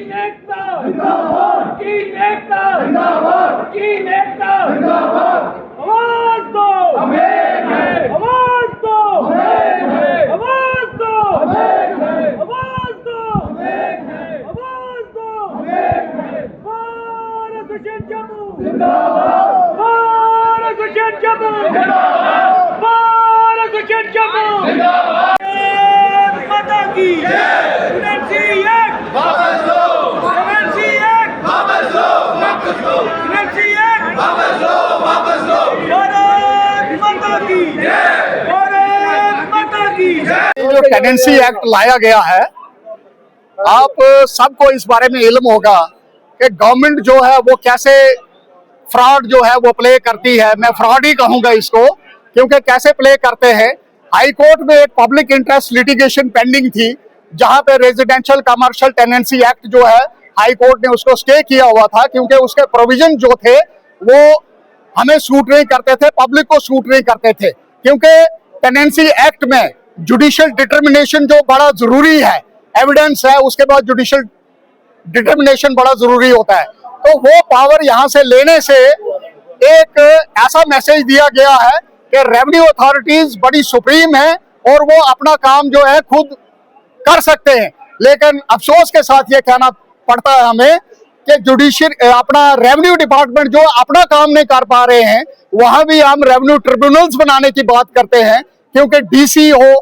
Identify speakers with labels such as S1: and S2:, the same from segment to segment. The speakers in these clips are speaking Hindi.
S1: नेता जिंदाबाद, की नेता जिंदाबाद, की नेता जिंदाबाद। आवाज दो हमें है, आवाज दो हमें है, आवाज दो हमें है, आवाज दो हमें है, आवाज दो हमें है। भारत विजन जम्मू जिंदाबाद, भारत विजन जम्मू जिंदाबाद, भारत विजन जम्मू जिंदाबाद। माता की एमएनसी एक्ट वापस लो, एमएनसी एक्ट वापस लो, वापस लो, एमएनसी एक्ट वापस लो, वापस लो। भारत माता की जय, भारत माता की जय।
S2: जो टेनेंसी एक्ट लाया गया है, आप सबको इस बारे में इल्म होगा कि गवर्नमेंट जो है वो कैसे फ्रॉड जो है वो प्ले करती है। मैं फ्रॉड ही कहूंगा इसको, क्योंकि कैसे प्ले करते हैं। हाई कोर्ट में एक पब्लिक इंटरेस्ट लिटिगेशन पेंडिंग थी, जहां पे रेजिडेंशियल कमर्शियल टेनेंसी एक्ट जो है हाई कोर्ट ने उसको स्टे किया हुआ था, क्योंकि उसके प्रोविजन जो थे वो हमें सूट नहीं करते थे, पब्लिक को सूट नहीं करते थे। क्योंकि टेनेंसी एक्ट में जुडिशियल डिटर्मिनेशन जो बड़ा जरूरी है, एविडेंस है, उसके बाद जुडिशियल डिटर्मिनेशन बड़ा जरूरी होता है। तो वो पावर यहाँ से लेने से एक ऐसा मैसेज दिया गया है कि रेवेन्यू अथॉरिटीज बड़ी सुप्रीम है और वो अपना काम जो है खुद कर सकते हैं। लेकिन अफसोस के साथ ये कहना पड़ता है हमें कि जुडिशियल अपना रेवेन्यू डिपार्टमेंट जो अपना काम नहीं कर पा रहे हैं, वहां भी हम रेवेन्यू ट्रिब्यूनल्स बनाने की बात करते हैं। क्योंकि डीसी हो,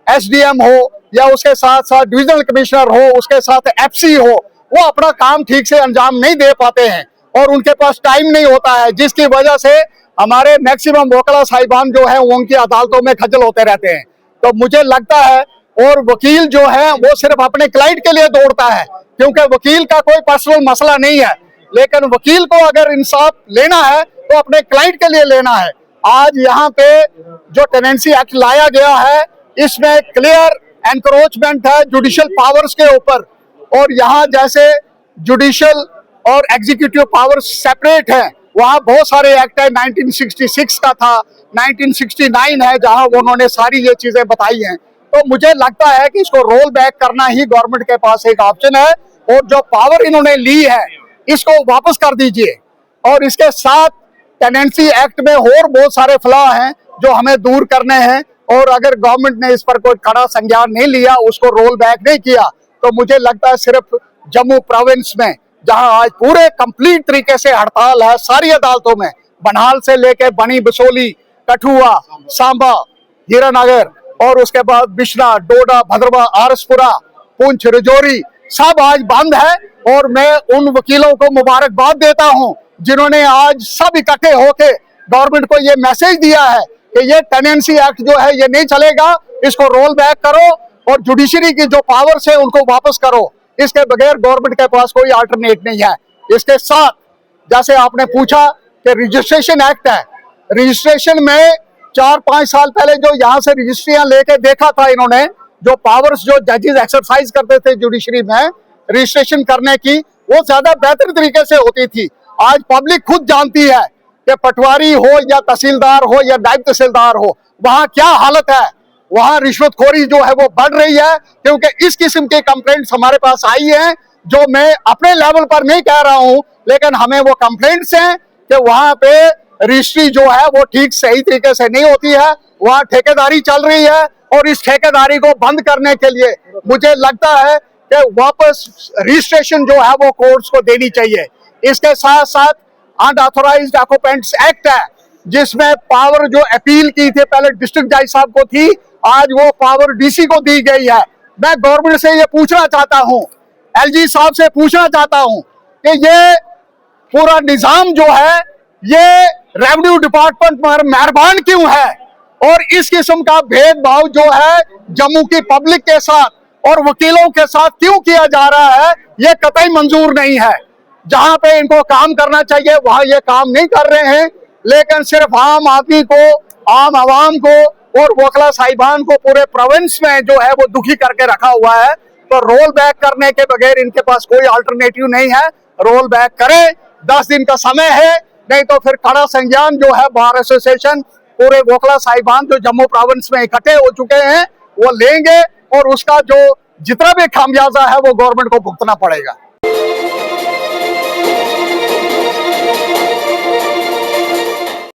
S2: एसडीएम हो, या उसके साथ साथ डिविजनल कमिश्नर हो, उसके साथ एफसी हो, वो अपना काम ठीक से अंजाम नहीं दे पाते हैं और उनके पास टाइम नहीं होता है, जिसकी वजह से हमारे मैक्सिमम वकील साहिबान जो है उनकी अदालतों में खज्जल होते रहते हैं। तो मुझे लगता है, और वकील जो है वो सिर्फ अपने क्लाइंट के लिए दौड़ता है, क्योंकि वकील का कोई पर्सनल मसला नहीं है। लेकिन वकील को अगर इंसाफ लेना है तो अपने क्लाइंट के लिए लेना है। आज यहाँ पे जो टेनेंसी एक्ट लाया गया है, इसमें क्लियर एनक्रोचमेंट है जुडिशियल पावर्स के ऊपर, और यहाँ जैसे जुडिशियल और एग्जीक्यूटिव पावर्स सेपरेट है, वहाँ बहुत सारे एक्ट है। 1966 का था, 1969 है, जहाँ उन्होंने सारी ये चीजें बताई हैं। तो मुझे लगता है कि इसको रोल बैक करना ही गवर्नमेंट के पास एक ऑप्शन है, और जो पावर इन्होंने ली है इसको वापस कर दीजिए। और इसके साथ टेनेंसी एक्ट में और बहुत सारे फ्लॉ हैं जो हमें दूर करने हैं, और अगर गवर्नमेंट ने इस पर कोई कड़ा संज्ञान नहीं लिया, उसको रोल बैक नहीं किया, तो मुझे लगता है सिर्फ जम्मू प्रोविंस में, जहां आज पूरे कंप्लीट तरीके से हड़ताल है सारी अदालतों में, बनहाल से लेके बनी बसोली, कठुआ, सांबा, हीरानगर, और उसके बाद बिश्ना, डोडा, भद्रवा, आरसपुरा, पुंछ, राजौरी, सब आज बंद है। और मैं उन वकीलों को मुबारकबाद देता हूं जिन्होंने आज सब इकट्ठे होके गवर्नमेंट को ये मैसेज दिया है कि ये टेनेंसी एक्ट जो है ये नहीं चलेगा, इसको रोल बैक करो और जुडिशरी की जो पावर्स है उनको वापस करो। इसके बगैर गवर्नमेंट के पास कोई अल्टरनेट नहीं है। इसके साथ जैसे आपने पूछा कि रजिस्ट्रेशन एक्ट है, रजिस्ट्रेशन में 4-5 साल पहले जो यहाँ से रजिस्ट्रियां लेके देखा था इन्होंने, जो पावर्स जो जजेस एक्सरसाइज करते थे जुडिशरी में रजिस्ट्रेशन करने की, वो ज्यादा बेहतर तरीके से होती थी। आज पब्लिक खुद जानती है कि पटवारी हो या तहसीलदार हो या नायब तहसीलदार हो, वहाँ क्या हालत है। वहाँ रिश्वतखोरी जो है वो बढ़ रही है, क्योंकि इस किस्म के कंप्लेंट्स हमारे पास आई हैं, जो मैं अपने लेवल पर नहीं कह रहा हूँ, लेकिन हमें वो कंप्लेंट्स हैं कि वहाँ पे रजिस्ट्री जो है वो ठीक सही तरीके से नहीं होती है, वहाँ ठेकेदारी चल रही है। और इस ठेकेदारी को बंद करने के लिए मुझे लगता है कि वापस रजिस्ट्रेशन जो है वो कोर्ट्स को देनी चाहिए। इसके साथ साथ अनऑथोराइज्ड ऑक्यूपेंट्स एक्ट है, जिसमें पावर जो अपील की थी पहले डिस्ट्रिक्ट जज साहब को थी, आज वो पावर डीसी को दी गई है। मैं गवर्नमेंट से ये पूछना चाहता हूँ, एलजी साहब से पूछना चाहता हूँ कि ये पूरा निजाम जो है ये रेवेन्यू डिपार्टमेंट पर मेहरबान क्यों है, और इस किस्म का भेदभाव जो है जम्मू की पब्लिक के साथ और वकीलों के साथ क्यों किया जा रहा है, ये कतई मंजूर नहीं है। जहां पे इनको काम करना चाहिए वहां ये काम नहीं कर रहे हैं, लेकिन सिर्फ आम आदमी को, आम आवाम को और वकील साहिबान को पूरे प्रोविंस में जो है वो दुखी करके रखा हुआ है। तो रोल बैक करने के बगैर इनके पास कोई अल्टरनेटिव नहीं है। रोल बैक करें, 10 दिन का समय है, नहीं तो फिर कड़ा संज्ञान जो है बार एसोसिएशन, पूरे वकील साहिबान जो जम्मू प्रोविंस में इकट्ठे हो चुके हैं वो लेंगे, और उसका जो जितना भी खामियाजा है वो गवर्नमेंट को भुगतना पड़ेगा।